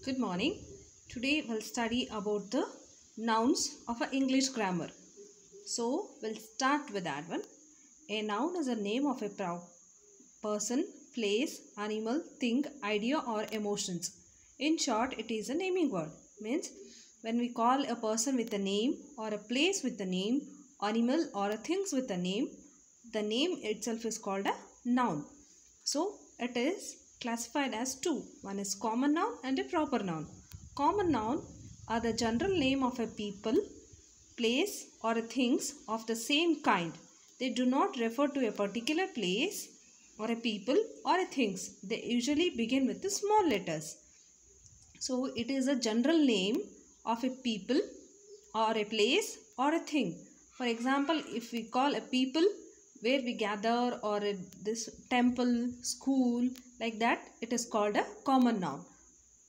Good morning. Today we'll study about the nouns of an English grammar. So we'll start with that one. A noun is a name of a person, place, animal, thing, idea or emotions. In short, it is a naming word. Means when we call a person with a name or a place with a name, animal or a things with a name, the name itself is called a noun. So it is classified as two. One is common noun and a proper noun. Common noun are the general name of a people, place or things of the same kind. They do not refer to a particular place or a people or a things. They usually begin with the small letters. So it is a general name of a people or a place or a thing. For example, if we call a people where we gather or this temple, school, like that, it is called a common noun.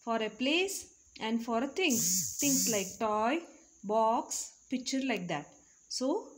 For a place and for a things like toy, box, picture, like that. So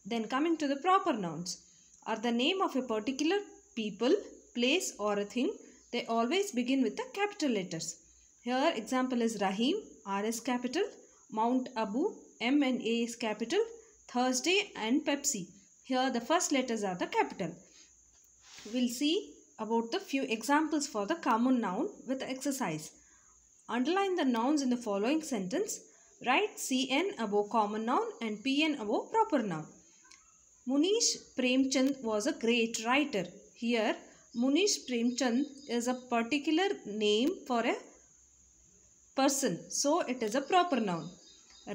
then coming to the proper nouns are the name of a particular people, place or a thing. They always begin with the capital letters. Here example is Rahim, R is capital, Mount Abu, M and A is capital, Thursday and Pepsi. Here the first letters are the capital. We'll see about the few examples for the common noun with exercise. Underline the nouns in the following sentence. Write CN above common noun and PN above proper noun. Munish Premchand was a great writer. Here Munish Premchand is a particular name for a person. So it is a proper noun.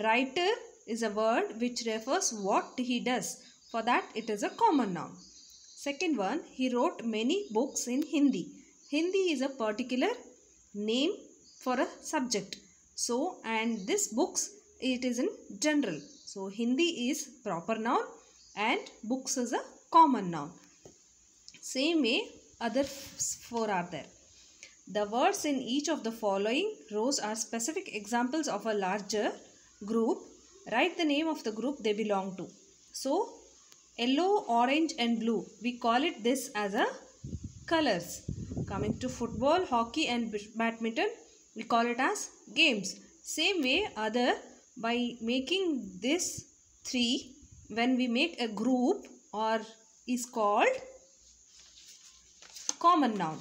Writer is a word which refers what he does. For that it is a common noun. Second one, he wrote many books in Hindi. Hindi is a particular name for a subject. So, and this books, it is in general. So, Hindi is proper noun and books is a common noun. Same way, other four are there. The words in each of the following rows are specific examples of a larger group. Write the name of the group they belong to. So, yellow, orange and blue, we call it this as a colors. Coming to football, hockey and badminton, we call it as games. Same way other, by making this three, when we make a group or is called common noun.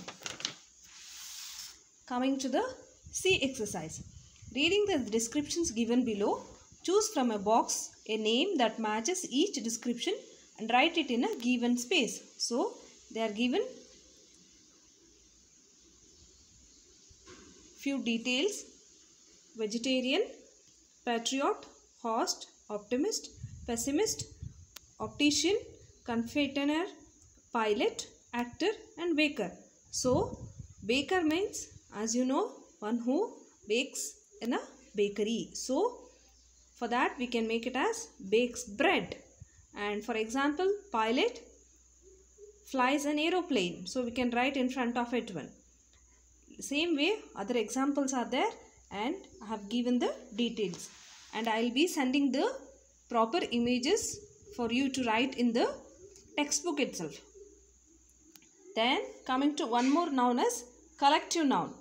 Coming to the C exercise. Reading the descriptions given below, choose from a box a name that matches each description and write it in a given space. So they are given few details: vegetarian, patriot, host, optimist, pessimist, optician, confectioner, pilot, actor and baker. So baker means, as you know, one who bakes in a bakery. So for that we can make it as bakes bread. And for example, pilot flies an aeroplane. So we can write in front of it one. Same way other examples are there and I have given the details. And I will be sending the proper images for you to write in the textbook itself. Then coming to one more noun as collective noun.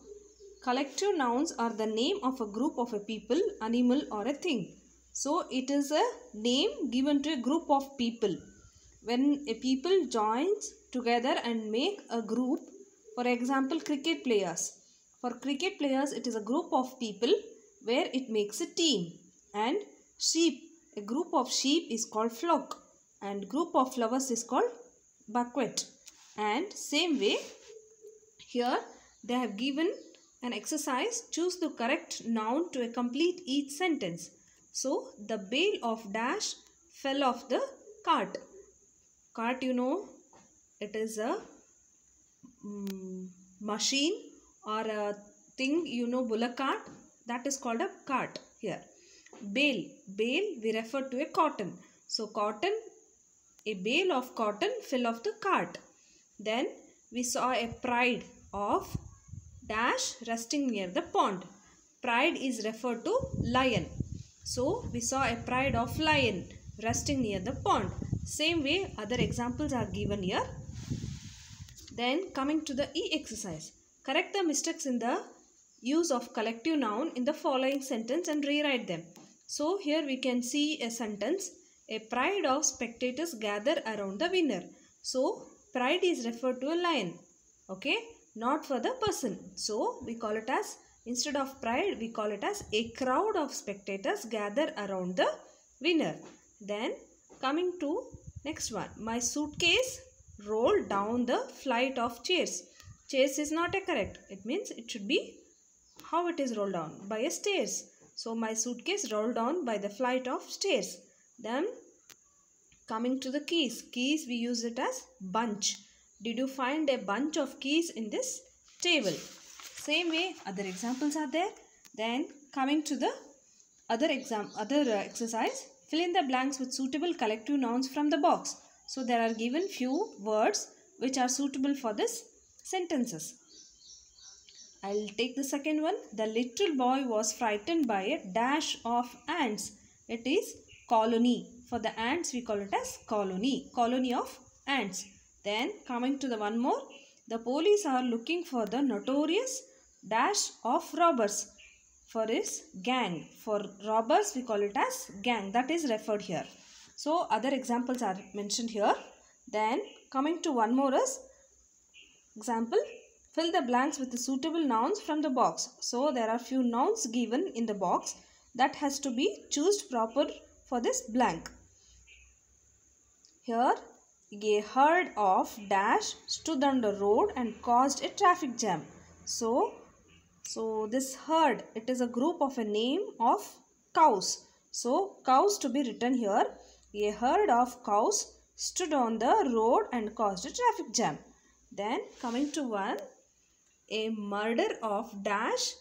Collective nouns are the name of a group of a people, animal or a thing. So it is a name given to a group of people. When a people joins together and make a group, for example cricket players. For cricket players it is a group of people where it makes a team. And sheep, a group of sheep is called flock. And group of flowers is called bucket. And same way here they have given an exercise. Choose the correct noun to complete each sentence. So, the bale of dash fell off the cart. Cart, you know, it is a machine or a thing, you know, bullock cart. That is called a cart here. Bale, we refer to a cotton. So, cotton, a bale of cotton fell off the cart. Then, we saw a pride of dash resting near the pond. Pride is referred to lion. So, we saw a pride of lion resting near the pond. Same way, other examples are given here. Then, coming to the E exercise. Correct the mistakes in the use of collective noun in the following sentence and rewrite them. So here we can see a sentence. A pride of spectators gather around the winner. So pride is referred to a lion. Okay, not for the person. So we call it as, instead of pride, we call it as a crowd of spectators gather around the winner. Then coming to next one. My suitcase rolled down the flight of stairs. Stairs is not a correct. It means it should be how it is rolled down, by a stairs. So my suitcase rolled down by the flight of stairs. Then coming to the keys. Keys, we use it as bunch. Did you find a bunch of keys in this table? Same way other examples are there. Then coming to the other exercise. Fill in the blanks with suitable collective nouns from the box. So there are given few words which are suitable for this sentences. I'll take the second one. The little boy was frightened by a dash of ants. It is colony. For the ants we call it as colony. Colony of ants. Then coming to the one more. The police are looking for the notorious dash of robbers. For his gang. For robbers we call it as gang. That is referred here. So other examples are mentioned here. Then coming to one more is example. Fill the blanks with the suitable nouns from the box. So there are few nouns given in the box that has to be chosen proper for this blank. Here a herd of dash stood on the road and caused a traffic jam. So this herd, it is a group of a name of cows. So cows to be written here. A herd of cows stood on the road and caused a traffic jam. Then coming to one. A murder of dash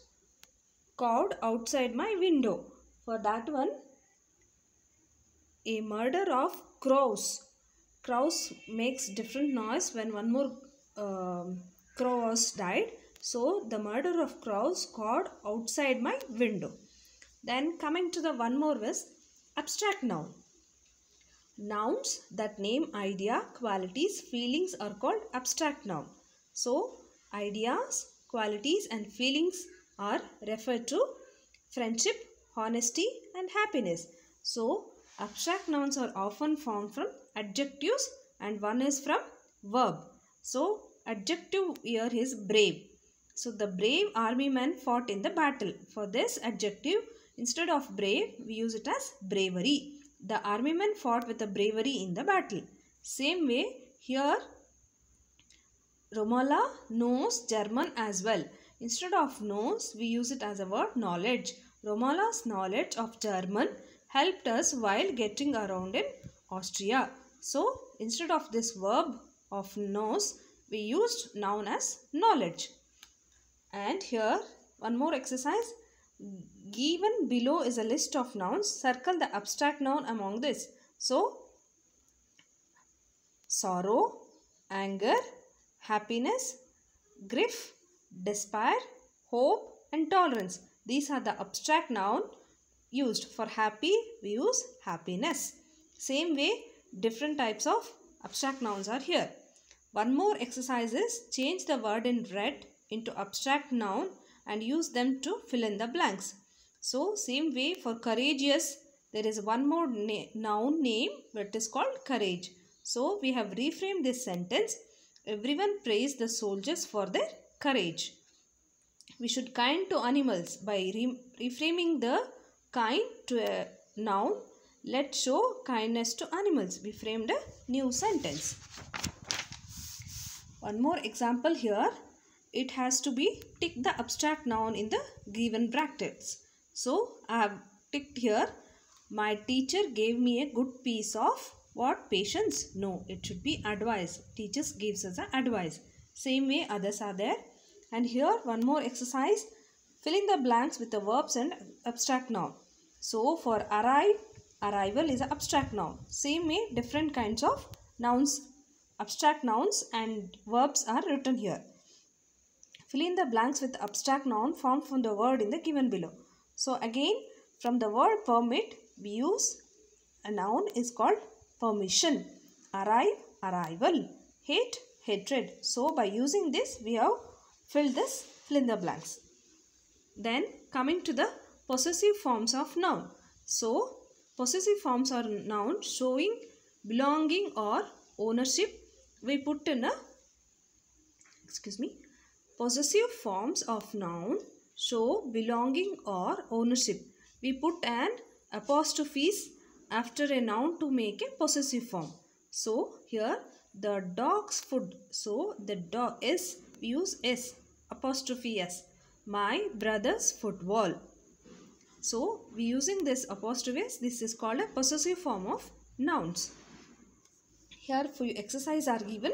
cawed outside my window. For that one, a murder of crows. Crows makes different noise when one more crow was died. So the murder of crows cawed outside my window. Then coming to the one more is abstract noun. Nouns that name idea, qualities, feelings are called abstract noun. So ideas, qualities and feelings are referred to friendship, honesty and happiness. So abstract nouns are often found from adjectives and one is from verb. So adjective here is brave. So the brave army men fought in the battle. For this adjective, instead of brave, we use it as bravery. The army men fought with a bravery in the battle. Same way here, Romola knows German as well. Instead of knows, we use it as a word knowledge. Romola's knowledge of German helped us while getting around in Austria. So instead of this verb of knows, we used noun as knowledge. And here one more exercise. Given below is a list of nouns. Circle the abstract noun among this. So sorrow, anger, happiness, grief, despair, hope and tolerance. These are the abstract noun used. For happy, we use happiness. Same way, different types of abstract nouns are here. One more exercise is change the word in red into abstract noun and use them to fill in the blanks. So same way for courageous, there is one more noun name that is called courage. So we have reframed this sentence. Everyone praised the soldiers for their courage. We should kind to animals by reframing the kind to a noun. Let's show kindness to animals. We framed a new sentence. One more example here. It has to be tick the abstract noun in the given brackets. So I have ticked here. My teacher gave me a good piece of what? Patience? No, it should be advice. Teachers gives us an advice. Same way others are there. And here one more exercise. Fill in the blanks with the verbs and abstract noun. So for arrive, arrival is an abstract noun. Same way different kinds of nouns, abstract nouns and verbs are written here. Fill in the blanks with abstract noun formed from the word in the given below. So again from the word permit we use a noun is called permission. Arrive, arrival. Hate, hatred. So by using this we have fill in the blanks. Then coming to the possessive forms of noun. So possessive forms are noun showing belonging or ownership. We put in a possessive forms of noun show belonging or ownership. We put an apostrophes after a noun to make a possessive form. So here the dog's food. So the dog is, we use S, apostrophe S. My brother's football. So we using this apostrophe S, this is called a possessive form of nouns. Here few exercises are given.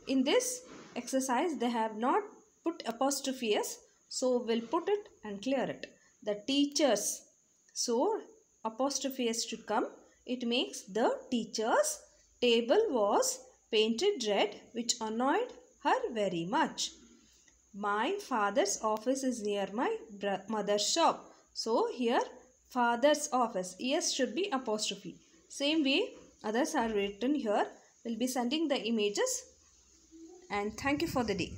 In this exercise they have not put apostrophe S, so we'll put it and clear it. The teachers. So apostrophe S should come. It makes the teacher's table was painted red, which annoyed her very much. My father's office is near my mother's shop. So here father's office, yes, should be apostrophe. Same way others are written here. We'll be sending the images, and thank you for the day.